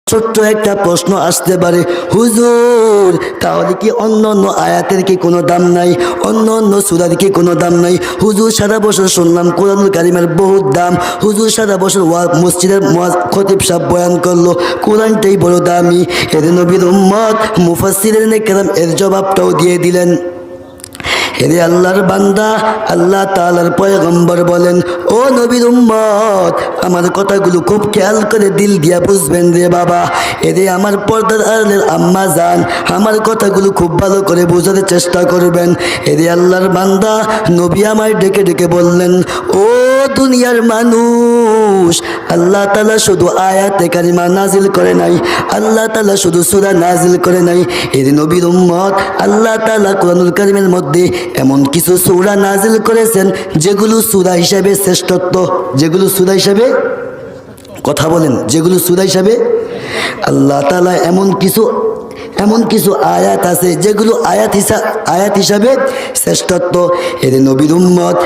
ছোট্ট একটা প্রশ্ন আসতে পারে, হুজুর তাহলে কি অন্য অন্য আয়াতের কি কোনো দাম নাই, অন্য অন্য সূরার কি কোনো দাম নাই? হুজুর সারা বছর শুনলাম কোরআনুল কারীমের বহুত দাম, হুজুর সারা বছর মসজিদের খতিব সাহেব বয়ান করলো কোরআনটাই বড় দামি। এর নবীর উম্মত মুফাসসিরিনে কেরাম এর জবাবটাও দিয়ে দিলেন। হেরে আল্লাহর বান্দা, আল্লাহ তাআলার পয়গম্বর বলেন, ও নবীর উম্মত আমার কথাগুলো খুব খেয়াল করে দিল দিয়া বুঝবেন রে বাবা। এরে আমার পর্দার আড়ালের আম্মা জান, আমার কথাগুলো খুব ভালো করে বোঝার চেষ্টা করবেন। এরে আল্লাহর বান্দা, নবী আমায় ডেকে ডেকে বললেন, ও দুনিয়ার মানুষ, আল্লাহ তাআলা শুধু আয়াতে কারিমা নাজিল করে নাই, আল্লাহ তাআলা শুধু সূরা নাজিল করে নাই। এর নবীর উম্মত আল্লাহ তাআলা কোরআনুল কারীমের মধ্যে এমন কিছু সূরা নাজিল করেছেন যেগুলো সূরা হিসাবে শ্রেষ্ঠত্ব, যেগুলো সূরা হিসাবে, কথা বলেন, যেগুলো সূরা হিসাবে আল্লাহ তাআলা এমন কিছু আয়াত আছে যেগুলো আয়াত হিসাবে শ্রেষ্ঠত্ব। এর নবীর উম্মত